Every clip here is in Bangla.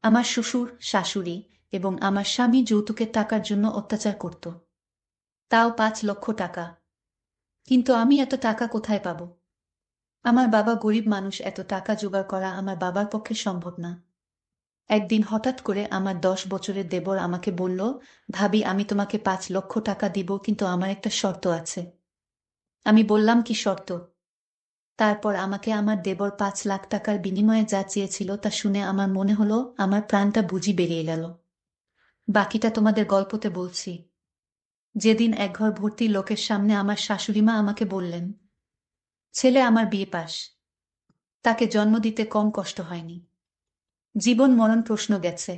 আমার শ্বশুর, শাশুড়ি এবং আমার স্বামী যৌতুকের টাকার জন্য অত্যাচার করত। তাও ৫ লক্ষ টাকা। কিন্তু আমি এত টাকা কোথায় পাব? আমার বাবা গরিব মানুষ, এত টাকা জোগাড় করা আমার বাবার পক্ষে সম্ভব না। একদিন হঠাৎ করে আমার ১০ বছরের দেবর আমাকে বলল, ভাবি আমি তোমাকে ৫ লক্ষ টাকা দিব, কিন্তু আমার একটা শর্ত আছে। আমি বললাম, কি শর্ত? তারপর আমাকে আমার দেবর ৫ লাখ টাকার বিনিময়ে যা চেয়েছিল তা শুনে আমার মনে হলো আমার প্রাণটা বুঝি বেরিয়ে গেল। বাকিটা তোমাদের গল্পতে বলছি। যেদিন এক ঘর ভর্তি লোকের সামনে আমার শাশুড়িমা আমাকে বললেন, ছেলে আমার বিয়ে পাস, তাকে জন্ম দিতে কম কষ্ট হয়নি, জীবন মরণ প্রশ্ন গেছে,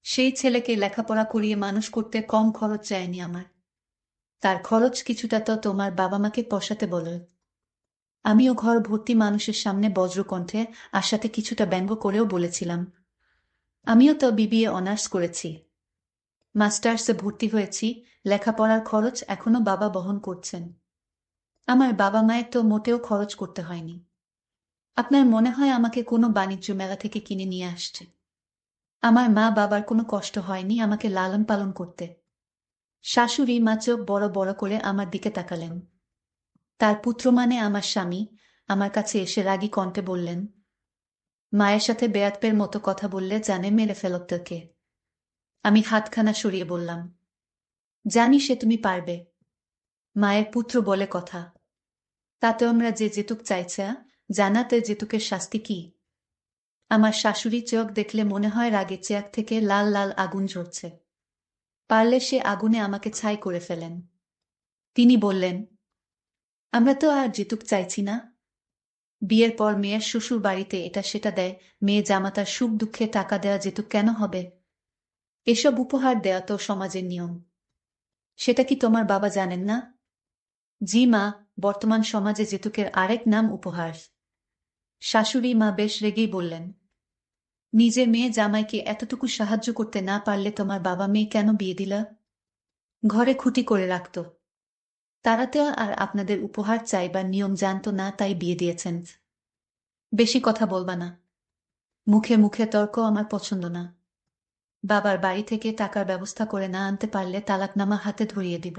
সেই ছেলেকে লেখাপড়া করিয়ে মানুষ করতে কম খরচ চায়নি আমার, তার খরচ কিছুটা তো তোমার বাবা মাকে পোষাতে বলো। আমিও ঘর ভর্তি মানুষের সামনে বজ্রকণ্ঠে আশাতে কিছুটা ব্যঙ্গ করেও বলেছিলাম, আমিও তো বিবিএ অনার্স করেছি, মাস্টার্সে ভর্তি হয়েছি, লেখাপড়ার খরচ এখনো বাবা বহন করছেন। আমার বাবা মায়ের তো মোটেও খরচ করতে হয়নি। আপনার মনে হয় আমাকে কোনো বাণিজ্য মেলা থেকে কিনে নিয়ে আসছে? আমার মা বাবার কোনো কষ্ট হয়নি আমাকে লালন পালন করতে। শাশুড়ি মা চোখ বড় বড় করে আমার দিকে তাকালেন। তার পুত্র মানে আমার স্বামী আমার কাছে এসে রাগী কণ্ঠে বললেন, মায়ের সাথে বেয়াদবের মতো কথা বললে জানে মেরে ফেলত তোকে। আমি হাতখানা সরিয়ে বললাম, জানি সে তুমি পারবে। মায়ের পুত্র বলে কথা, তাতে আমরা যে যেতুক চাইছে, জানাতে যেতুকের শাস্তি কি? আমার শাশুড়ি চোখ দেখলে মনে হয় রাগে চেয়ার থেকে লাল লাল আগুন ঝরছে। পারলে সে আগুনে আমাকে ছাই করে ফেলেন। তিনি বললেন, আমরা তো আর যেতুক চাইছি না। বিয়ের পর মেয়ের শ্বশুর বাড়িতে এটা সেটা দেয়, মেয়ে জামাতার সুখ দুঃখে টাকা দেওয়া যেতুক কেন হবে? এসব উপহার দেওয়া তো সমাজের নিয়ম। সেটা কি তোমার বাবা জানেন না? জি মা, বর্তমান সমাজে যেতুকের আরেক নাম উপহার। শাশুড়ি মা বেশ রেগেই বললেন, নিজের মেয়ে জামাইকে এতটুকু সাহায্য করতে না পারলে তোমার বাবা মেয়ে কেন বিয়ে দিলা? ঘরে খুঁটি করে রাখত। তারা তো আর আপনাদের উপহার চাইবার নিয়ম জানতো না, তাই বিয়ে দিয়েছেন। বেশি কথা বলবা না। মুখে মুখে তর্ক আমার পছন্দ না। বাবার বাড়ি থেকে টাকার ব্যবস্থা করে না আনতে পারলে তালাকনামা হাতে ধরিয়ে দিব।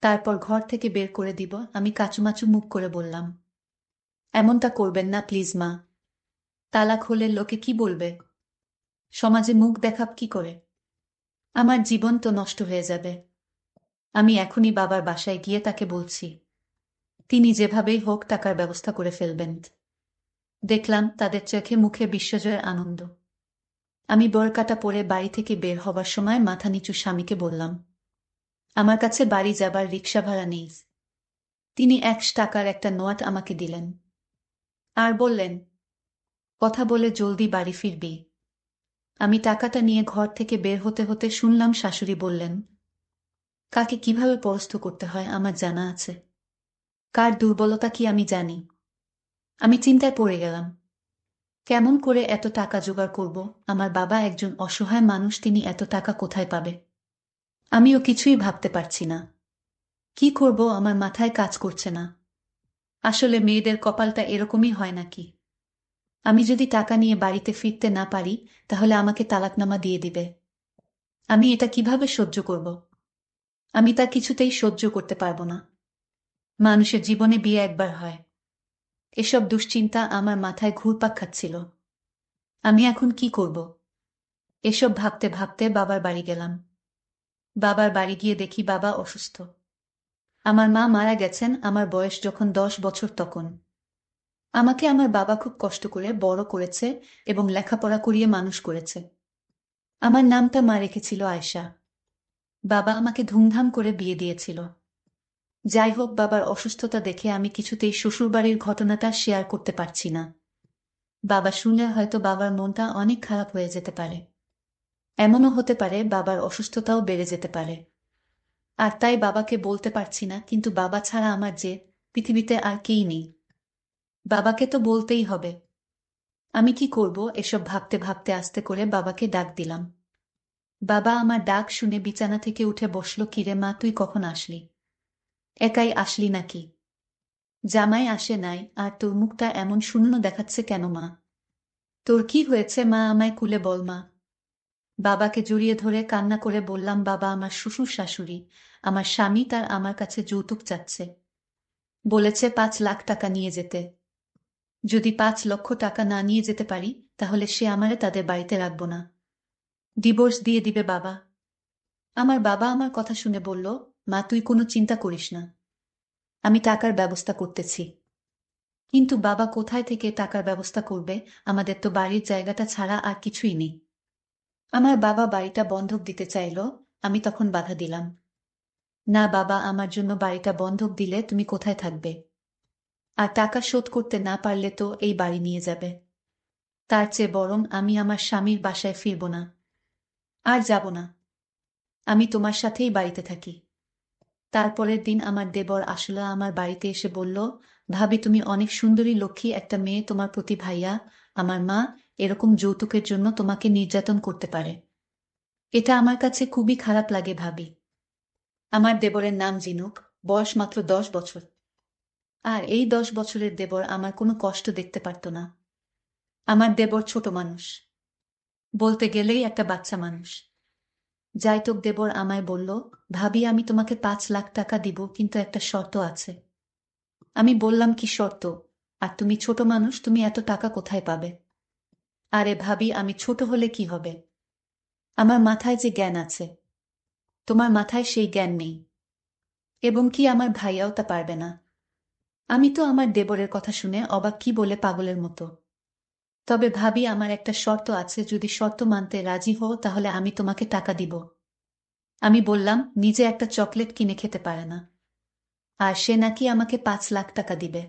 তারপর ঘর থেকে বের করে দিব। আমি কাচুমাচু মুখ করে বললাম, এমনটা করবেন না প্লিজ মা। তালাক হলে লোকে কি বলবে? সমাজে মুখ দেখাব কি করে? আমার জীবন তো নষ্ট হয়ে যাবে। আমি এখনই বাবার বাসায় গিয়ে তাকে বলছি, তিনি যেভাবেই হোক টাকার ব্যবস্থা করে ফেলবেন। দেখলাম তাদের চোখে মুখে বিশ্বজয়ের আনন্দ। আমি বোরকাটা পরে বাড়ি থেকে বের হবার সময় মাথা নিচু স্বামীকে বললাম, আমার কাছে বাড়ি যাবার রিক্সা ভাড়া নেই। তিনি ১০০ টাকার একটা নোট আমাকে দিলেন। আর বললেন, কথা বলে জলদি বাড়ি ফিরবি। আমি টাকাটা নিয়ে ঘর থেকে বের হতে হতে শুনলাম শাশুড়ি বললেন, কাকে কিভাবে পরাস্ত করতে হয় আমার জানা আছে, কার দুর্বলতা কি আমি জানি। আমি চিন্তায় পড়ে গেলাম, কেমন করে এত টাকা জোগাড় করব? আমার বাবা একজন অসহায় মানুষ, তিনি এত টাকা কোথায় পাবে? আমিও কিছুই ভাবতে পারছি না। কি করব আমার মাথায় কাজ করছে না। আসলে মেয়েদের কপালটা এরকমই হয় নাকি? আমি যদি টাকা নিয়ে বাড়িতে ফিরতে না পারি, তাহলে আমাকে তালাকনামা দিয়ে দিবে। আমি এটা কিভাবে সহ্য করব? আমি তা কিছুতেই সহ্য করতে পারব না। মানুষের জীবনে বিয়ে একবার হয়। এসব দুশ্চিন্তা আমার মাথায় ঘুরপাক খাচ্ছিল। আমি এখন কি করব? এসব ভাবতে ভাবতে বাবার বাড়ি গেলাম। বাবার বাড়ি গিয়ে দেখি বাবা অসুস্থ। আমার মা মারা গেছেন আমার বয়স যখন ১০ বছর তখন। আমাকে আমার বাবা খুব কষ্ট করে বড় করেছে এবং লেখাপড়া করিয়ে মানুষ করেছে। আমার নামটা মা রেখেছিল আয়েশা। বাবা আমাকে ধুমধাম করে বিয়ে দিয়েছিল। যাই হোক, বাবার অসুস্থতা দেখে আমি কিছুতেই শ্বশুরবাড়ির ঘটনাটা শেয়ার করতে পারছি না। বাবা শুনলে হয়তো বাবার মনটা অনেক খারাপ হয়ে যেতে পারে। এমনও হতে পারে বাবার অসুস্থতাও বেড়ে যেতে পারে। আর তাই বাবাকে বলতে পারছি না, কিন্তু বাবা ছাড়া আমার যে পৃথিবীতে আর কেই নেই। বাবাকে তো বলতেই হবে। আমি কি করব এসব ভাবতে ভাবতে আস্তে করে বাবাকে ডাক দিলাম। বাবা আমার ডাক শুনে বিছানা থেকে উঠে বসল। কিরে মা, তুই কখন আসলি? একাই আসলি নাকি? জামাই আসে নাই, আর তোর মুখটা এমন শূন্য দেখাচ্ছে কেন মা? তোর কি হয়েছে মা, আমায় খুলে বল মা। বাবাকে জড়িয়ে ধরে কান্না করে বললাম, বাবা, আমার শ্বশুর শাশুড়ি, আমার স্বামী তার আমার কাছে যৌতুক চাচ্ছে। বলেছে 5 লাখ টাকা নিয়ে যেতে। যদি 5 লক্ষ টাকা না নিয়ে যেতে পারি তাহলে সে আমারে তাদের বাড়িতে রাখবো না, ডিভোর্স দিয়ে দিবে বাবা। আমার বাবা আমার কথা শুনে বলল, মা তুই কোনো চিন্তা করিস না, আমি টাকার ব্যবস্থা করতেছি। কিন্তু বাবা কোথায় থেকে টাকার ব্যবস্থা করবে? আমাদের তো বাড়ির জায়গাটা ছাড়া আর কিছুই নেই। আমার বাবা বাড়িটা বন্ধক দিতে চাইল, আমি তখন বাধা দিলাম। না বাবা, আমার জন্য বাড়িটা বন্ধক দিলে তুমি কোথায় থাকবে? আর টাকা শোধ করতে না পারলে তো এই বাড়ি নিয়ে যাবে। তার চেয়ে বরং আমি আমার স্বামীর বাসায় ফিরব না, আর যাব না। আমি তোমার সাথেই বাড়িতে থাকি। তারপরের দিন আমার দেবর আসলে আমার বাড়িতে এসে বলল, ভাবি তুমি অনেক সুন্দরী লক্ষ্মী একটা মেয়ে, তোমার প্রতি ভাইয়া আমার মা এরকম যৌতুকের জন্য তোমাকে নির্যাতন করতে পারে। এটা আমার কাছে খুবই খারাপ লাগে ভাবি। আমার দেবরের নাম জিনুক, বয়স মাত্র 10 বছর। আর এই 10 বছরের দেবর আমার কোনো কষ্ট দেখতে পারত না। আমার দেবর ছোট মানুষ, বলতে গেলেই একটা বাচ্চা মানুষ। যাইতোক দেবর আমায় বলল, ভাবি আমি তোমাকে 5 লাখ টাকা দিব, কিন্তু একটা শর্ত আছে। আমি বললাম, কি শর্ত? আর তুমি ছোট মানুষ, তুমি এত টাকা কোথায় পাবে? আরে ভাবি, আমি ছোট হলে কি হবে? আমার মাথায় যে জ্ঞান আছে, তোমার মাথায় সেই জ্ঞান নেই। এবং কি আমার ভাইয়াও তা পারবে না। আমি তো আমার দেবরের কথা শুনে অবাক, কি বলে পাগলের মতো। তবে ভাবি আমার একটা শর্ত আছে, যদি শর্ত মানতে রাজি হও তাহলে আমি তোমাকে টাকা দিব। আমি বললাম, নিজে একটা চকলেট কিনে খেতে পারে না, আর সে নাকি আমাকে 5 লাখ টাকা দিবে।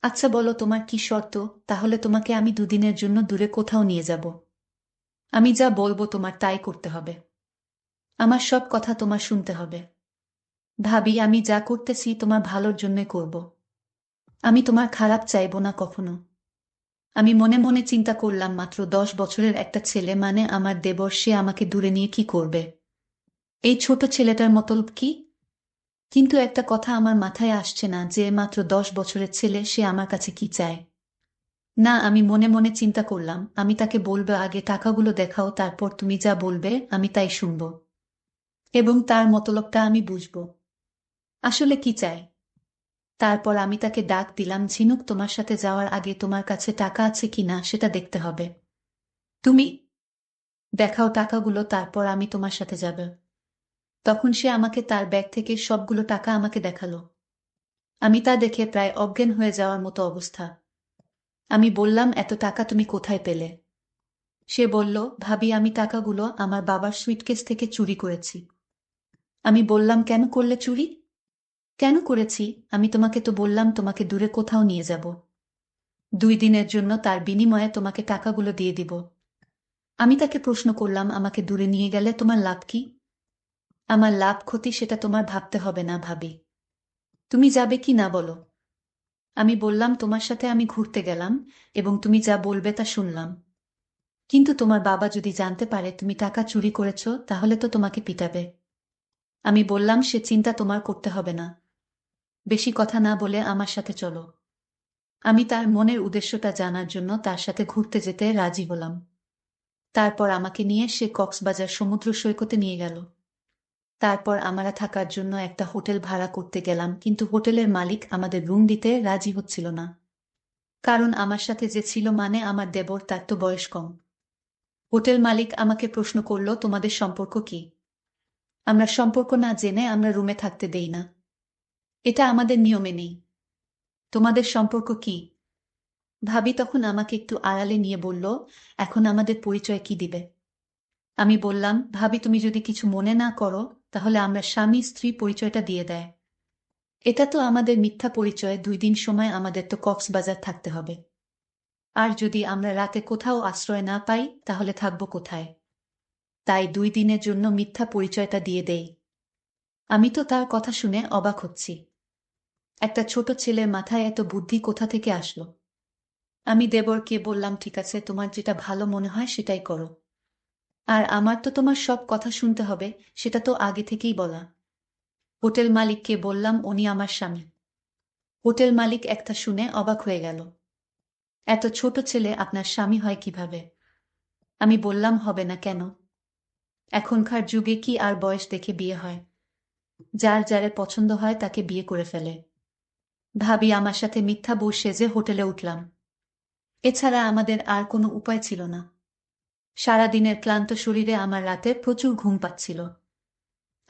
আচ্ছা বলো তোমার কি শর্ত, তাহলে তোমাকে আমি 2 দিনের জন্য দূরে কোথাও নিয়ে যাব। আমি যা বলবো তোমার তাই করতে হবে। আমার সব কথা তোমার শুনতে হবে। ভাবি আমি যা করতেছি তোমার ভালোর জন্য করব। আমি তোমার খারাপ চাইবো না কখনো। আমি মনে মনে চিন্তা করলাম, মাত্র 10 বছরের একটা ছেলে, মানে আমার দেবর, সে আমাকে দূরে নিয়ে কি করবে? এই ছোট ছেলেটার মতলব কি? কিন্তু একটা কথা আমার মাথায় আসছে না, যে মাত্র 10 বছরের ছেলে, সে আমার কাছে কি চায়। না, আমি মনে মনে চিন্তা করলাম, আমি তাকে বলবো, আগে টাকাগুলো দেখাও, তারপর তুমি যা বলবে আমি তাই শুনব, এবং তার মতলবটা আমি বুঝব আসলে কি চায়। তারপর আমি তাকে ডাক দিলাম, ঝিনুক, তোমার সাথে যাওয়ার আগে তোমার কাছে টাকা আছে কিনা সেটা দেখতে হবে। তুমি দেখাও টাকাগুলো, তারপর আমি তোমার সাথে যাব। তখন সে আমাকে তার ব্যাগ থেকে সবগুলো টাকা আমাকে দেখালো। আমি তা দেখে প্রায় অজ্ঞান হয়ে যাওয়ার মতো অবস্থা। আমি বললাম, এত টাকা তুমি কোথায় পেলে? সে বলল, ভাবি আমি টাকাগুলো আমার বাবার সুইটকেস থেকে চুরি করেছি। আমি বললাম, কেন করলে চুরি? কেন করেছি? আমি তোমাকে তো বললাম তোমাকে দূরে কোথাও নিয়ে যাব, 2 দিনের জন্য, তার বিনিময়ে তোমাকে টাকাগুলো দিয়ে দিব। আমি তাকে প্রশ্ন করলাম, আমাকে দূরে নিয়ে গেলে তোমার লাভ কি? আমার লাভ ক্ষতি সেটা তোমার ভাবতে হবে না ভাবি, তুমি যাবে কি না বলো। আমি বললাম, তোমার সাথে আমি ঘুরতে গেলাম এবং তুমি যা বলবে তা শুনলাম, কিন্তু তোমার বাবা যদি জানতে পারে তুমি টাকা চুরি করেছ তাহলে তো তোমাকে পিটাবে। আমি বললাম, সে চিন্তা তোমার করতে হবে না, বেশি কথা না বলে আমার সাথে চলো। আমি তার মনের উদ্দেশ্যটা জানার জন্য তার সাথে ঘুরতে যেতে রাজি হলাম। তারপর আমাকে নিয়ে সে কক্সবাজার সমুদ্র সৈকতে নিয়ে গেল। তারপর আমরা থাকার জন্য একটা হোটেল ভাড়া করতে গেলাম, কিন্তু হোটেলের মালিক আমাদের রুম দিতে রাজি হচ্ছিল না। কারণ আমার সাথে যে ছিল, মানে আমার দেবর, তার তো বয়স কম। হোটেল মালিক আমাকে প্রশ্ন করল, তোমাদের সম্পর্ক কি? আমরা সম্পর্ক না জেনে আমরা রুমে থাকতে দেই না, এটা আমাদের নিয়মে নেই। তোমাদের সম্পর্ক কি? ভাবি তখন আমাকে একটু আড়ালে নিয়ে বলল, এখন আমাদের পরিচয় কি দিবে? আমি বললাম, ভাবি তুমি যদি কিছু মনে না করো তাহলে আমরা স্বামী স্ত্রী পরিচয়টা দিয়ে দেয়। এটা তো আমাদের মিথ্যা পরিচয়, 2 দিন সময় আমাদের তো কক্সবাজার থাকতে হবে। আর যদি আমরা রাতে কোথাও আশ্রয় না পাই তাহলে থাকবো কোথায়? তাই 2 দিনের জন্য মিথ্যা পরিচয়টা দিয়ে দেই। আমি তো তার কথা শুনে অবাক হচ্ছি, একটা ছোট ছেলের মাথায় এত বুদ্ধি কোথা থেকে আসলো। আমি দেবরকে বললাম, ঠিক আছে, তোমার যেটা ভালো মনে হয় সেটাই করো। আর আমার তো তোমার সব কথা শুনতে হবে, সেটা তো আগে থেকেই বলা। হোটেল মালিককে বললাম, উনি আমার স্বামী। হোটেল মালিক একটা শুনে অবাক হয়ে গেল। এত ছোট ছেলে আপনার স্বামী হয় কিভাবে? আমি বললাম, হবে না কেন? এখনকার যুগে কি আর বয়স দেখে বিয়ে হয়? যার যারে পছন্দ হয় তাকে বিয়ে করে ফেলে। ভাবি আমার সাথে মিথ্যা বউ সেজে হোটেলে উঠলাম। এছাড়া আমাদের আর কোনো উপায় ছিল না। সারাদিনের ক্লান্ত শরীরে আমার রাতে প্রচুর ঘুম পাচ্ছিল।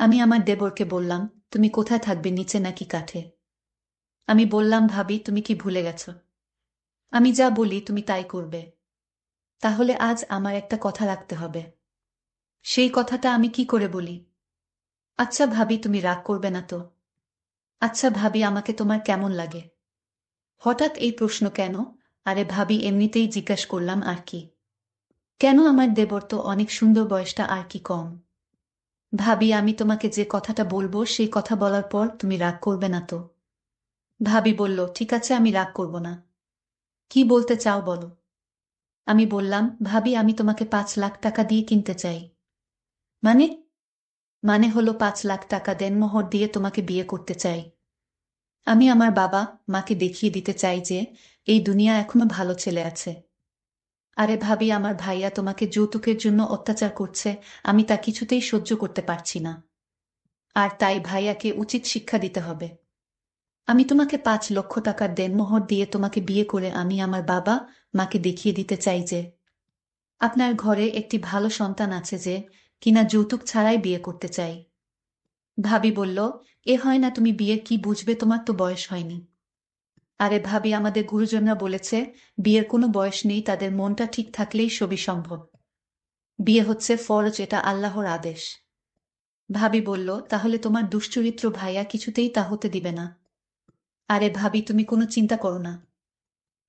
আমি আমার দেবরকে বললাম, তুমি কোথায় থাকবে, নিচে নাকি কাঠে? আমি বললাম, ভাবি তুমি কি ভুলে গেছ? আমি যা বলি তুমি তাই করবে। তাহলে আজ আমার একটা কথা রাখতে হবে। সেই কথাটা আমি কি করে বলি? আচ্ছা ভাবি, তুমি রাগ করবে না তো? আচ্ছা ভাবি, আমাকে তোমার কেমন লাগে? হঠাৎ এই প্রশ্ন কেন? আরে ভাবি, এমনিতেই জিজ্ঞাস করলাম আর কি। কেন, আমার দেবর তো অনেক সুন্দর, বয়সটা আর কি কম। ভাবি, আমি তোমাকে যে কথাটা বলবো সেই কথা বলার পর তুমি রাগ করবে না তো? ভাবি বলল, ঠিক আছে, আমি রাগ করব না। কি বলতে চাও বলো। আমি বললাম, ভাবি আমি তোমাকে 5 লাখ টাকা দিয়ে কিনতে চাই। মানে? মানে হলো 5 লাখ টাকা দেনমোহর দিয়ে তোমাকে বিয়ে করতে চাই। আমি আমার বাবা মাকে দেখিয়ে দিতে চাই যে এই দুনিয়া এখনো ভালো ছেলে আছে। আরে ভাবি, আমার ভাইয়া তোমাকে যৌতুকের জন্য অত্যাচার করছে, আমি তা কিছুতেই সহ্য করতে পারছি না। আর তাই ভাইয়াকে উচিত শিক্ষা দিতে হবে। আমি তোমাকে 5 লক্ষ টাকার দেনমোহর দিয়ে তোমাকে বিয়ে করে আমি আমার বাবা মাকে দেখিয়ে দিতে চাই যে আপনার ঘরে একটি ভালো সন্তান আছে যে কিনা যৌতুক ছাড়াই বিয়ে করতে চাই। ভাবি বলল, এ হয় না, তুমি বিয়ের কি বুঝবে, তোমার তো বয়স হয়নি। আরে ভাবি, আমাদের গুরুজনরা বলেছে বিয়ের কোনো বয়স নেই, তাদের মনটা ঠিক থাকলেই সবই সম্ভব। বিয়ে হচ্ছে ফরজ, এটা আল্লাহর আদেশ। ভাবি বলল, তাহলে তোমার দুশ্চরিত্র ভাইয়া কিছুতেই তা হতে দিবে না। আরে ভাবি, তুমি কোনো চিন্তা করো না।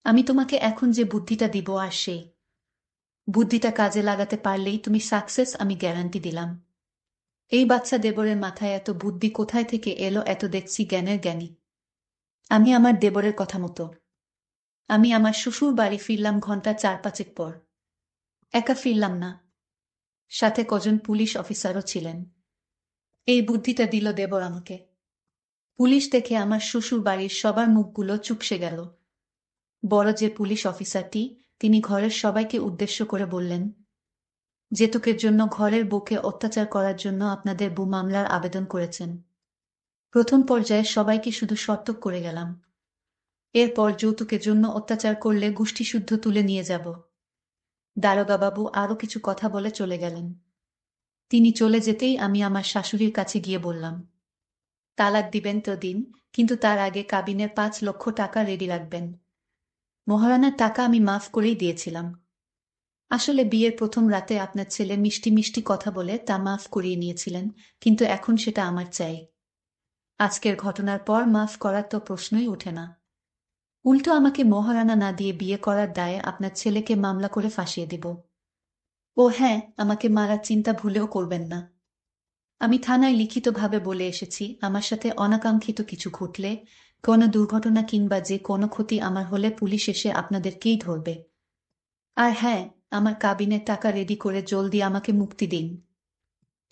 আমি তোমাকে এখন যে বুদ্ধিটা দিব আর সেই বুদ্ধিটা কাজে লাগাতে পারলেই তুমি সাকসেস, আমি গ্যারান্টি দিলাম। এই বাচ্চা দেবরের মাথায় এত বুদ্ধি কোথায় থেকে এলো, এত দেখছি জ্ঞানের জ্ঞানী। আমি আমার দেবরের কথা মতো আমি আমার শ্বশুর বাড়ি ফিরলাম 4-5 ঘন্টা পর। একা ফিরলাম না, সাথে কজন পুলিশ অফিসারও ছিলেন। এই বুদ্ধিটা দিল দেবর আমাকে। পুলিশ দেখে আমার শ্বশুর বাড়ির সবার মুখগুলো চুপসে গেল। বড় যে পুলিশ অফিসারটি, তিনি ঘরের সবাইকে উদ্দেশ্য করে বললেন, যৌতুকের জন্য ঘরের বউকে অত্যাচার করার জন্য আপনাদের বউ মামলার আবেদন করেছেন। প্রথম পর্যায়ে সবাইকে শুধু সতর্ক করে গেলাম। এরপর যৌতুকের জন্য অত্যাচার করলে গোষ্ঠীসুদ্ধ তুলে নিয়ে যাব। দারোগাবাবু আরও কিছু কথা বলে চলে গেলেন। তিনি চলে যেতেই আমি আমার শাশুড়ির কাছে গিয়ে বললাম, তালাক দিবেন তো দিন, কিন্তু তার আগে কাবিনের 5 লক্ষ টাকা রেডি রাখবেন। মহারানার টাকা আমি মাফ করেই দিয়েছিলাম। আসলে বিয়ের প্রথম রাতে আপনার ছেলে মিষ্টি মিষ্টি কথা বলে তা মাফ করিয়ে নিয়েছিলেন, কিন্তু এখন সেটা আমার চাই। আজকের ঘটনার পর মাফ করার তো প্রশ্নই ওঠে না। উল্টো আমাকে মহারানা না দিয়ে বিয়ে করার দায়ে আপনার ছেলেকে মামলা করে ফাঁসিয়ে দিব। ও হ্যাঁ, আমাকে মারার চিন্তা ভুলেও করবেন না। আমি থানায় লিখিতভাবে বলে এসেছি, আমার সাথে অনাকাঙ্ক্ষিত কিছু ঘটলে, কোনো দুর্ঘটনা কিংবা যে কোনো ক্ষতি আমার হলে পুলিশ এসে আপনাদেরকেই ধরবে। আর হ্যাঁ, আমার কাবিনের টাকা রেডি করে জলদি আমাকে মুক্তি দিন।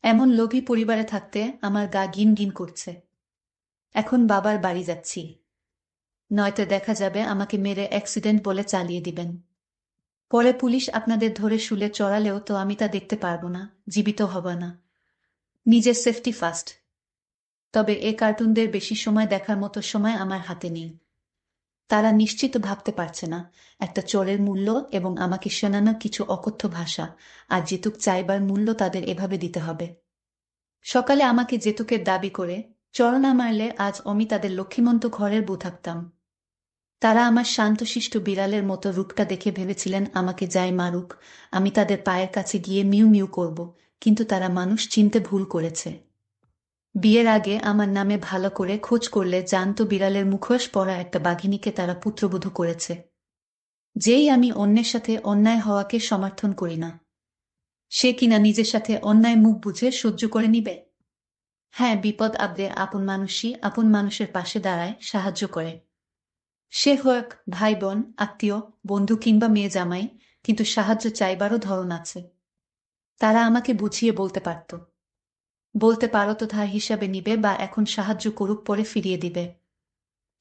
এমন লোভী পরিবারে থাকতে আমার গা গিন গিন করছে। এখন বাবার বাড়ি যাচ্ছি, নয়তো দেখা যাবে আমাকে মেরে অ্যাক্সিডেন্ট বলে চালিয়ে দিবেন। পরে পুলিশ আপনাদের ধরে শুলে চড়ালেও তো আমি তা দেখতে পারবো না, জীবিত হব না। নিজের সেফটি ফার্স্ট। তবে এ কার্টুনদের বেশি সময় দেখার মতো সময় আমার হাতে নেই। তারা নিশ্চিত ভাবতে পারছে না একটা চোরের মূল্য এবং আমাকে শোনানো কিছু অকথ্য ভাষা আর যেতুক চাইবার মূল্য তাদের এভাবে দিতে হবে। সকালে আমাকে যেতুকের দাবি করে চর না মারলে আজ আমি তাদের লক্ষ্মীমন্ত ঘরের বউ থাকতাম। তারা আমার শান্তশিষ্ট বিড়ালের মতো রূপটা দেখে ভেবেছিলেন আমাকে যাই মারুক, আমি তাদের পায়ের কাছে গিয়ে মিউ মিউ করব, কিন্তু তারা মানুষ চিনতে ভুল করেছে। বিয়ের আগে আমার নামে ভালো করে খোঁজ করলে জানতো বিড়ালের মুখোশ পরা একটা বাঘিনীকে তারা পুত্রবধূ করেছে। যেই আমি অন্যের সাথে অন্যায় হওয়াকে সমর্থন করি না, সে কিনা নিজের সাথে অন্যায় মুখ বুঝে সহ্য করে নিবে। হ্যাঁ, বিপদ আপদে আপন মানুষই আপন মানুষের পাশে দাঁড়ায়, সাহায্য করে। সে হোক ভাই বোন, আত্মীয়, বন্ধু কিংবা মেয়ে জামাই, কিন্তু সাহায্য চাইবারও ধরন আছে। তারা আমাকে বুঝিয়ে বলতে পারত, বলতে পারো তো ধার হিসাবে নিবে বা এখন সাহায্য করুক পরে ফিরিয়ে দিবে।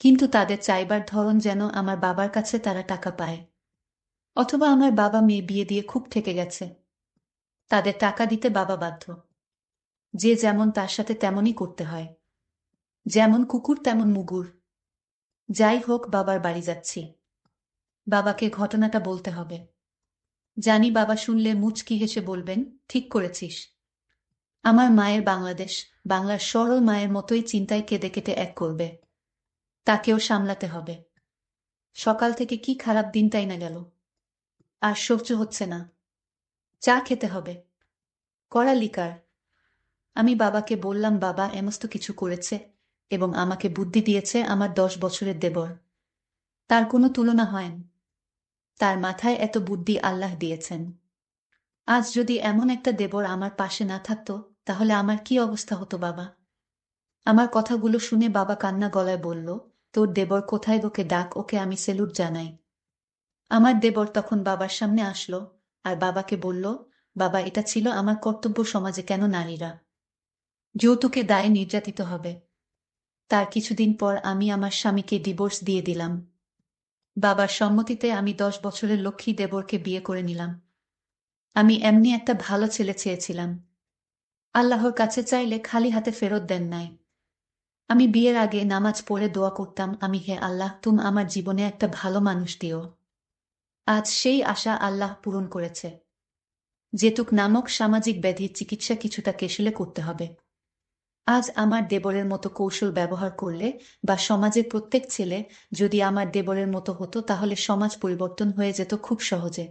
কিন্তু তাদের চাইবার ধরন যেন আমার বাবার কাছে তারা টাকা পায়। অথবা আমার বাবা মেয়ে বিয়ে দিয়ে খুব ঠেকে গেছে, তাদের টাকা দিতে বাবা বাধ্য। যে যেমন তার সাথে তেমনই করতে হয়, যেমন কুকুর তেমন মুগুর। যাই হোক, বাবার বাড়ি যাচ্ছি, বাবাকে ঘটনাটা বলতে হবে। জানি বাবা শুনলে মুচকি হেসে বলবেন, ঠিক করেছিস। আমার মায়ের বাংলাদেশ, বাংলার সরল মায়ের মতোই চিন্তায় কেঁদে কেটে এক করবে। তাকেও সামলাতে হবে। সকাল থেকে কি খারাপ দিনটাই না গেল, আর সহ্য হচ্ছে না। চা খেতে হবে, কড়া লিকার। আমি বাবাকে বললাম, বাবা এমস্ত কিছু করেছে এবং আমাকে বুদ্ধি দিয়েছে আমার 10 বছরের দেবর। তার কোনো তুলনা হয় না। তার মাথায় এত বুদ্ধি আল্লাহ দিয়েছেন। আজ যদি এমন একটা দেবর আমার পাশে না থাকতো, তাহলে আমার কি অবস্থা হতো বাবা? আমার কথাগুলো শুনে বাবা কান্না গলায় বলল, তোর দেবর কোথায়? ওকে ডাক, ওকে আমি সেলুট জানাই। আমার দেবর তখন বাবার সামনে আসলো আর বাবাকে বলল, বাবা এটা ছিল আমার কর্তব্য, সমাজে কেন নারীরা যৌতুকে দায়ে নির্যাতিত হবে। তার কিছুদিন পর আমি আমার স্বামীকে ডিভোর্স দিয়ে দিলাম। বাবার সম্মতিতে আমি 10 বছরের লক্ষ্মী দেবরকে বিয়ে করে নিলাম। আমি এমনি একটা ভালো ছেলে চেয়েছিলাম। আল্লাহর কাছে চাইলে খালি হাতে ফেরত দেন নাই। আমি বিয়ের আগে নামাজ পড়ে দোয়া করতাম, আমি হে আল্লাহ, তুমি আমার জীবনে একটা ভালো মানুষ দিও। আজ সেই আশা আল্লাহ পূরণ করেছে। যেতুক নামক সামাজিক ব্যাধির চিকিৎসা কিছুটা কেশলে করতে হবে। আজ আমার দেবরের মতো কৌশল ব্যবহার করলে বা সমাজের প্রত্যেক ছেলে যদি আমার দেবরের মতো হতো, তাহলে সমাজ পরিবর্তন হয়ে যেত খুব সহজে।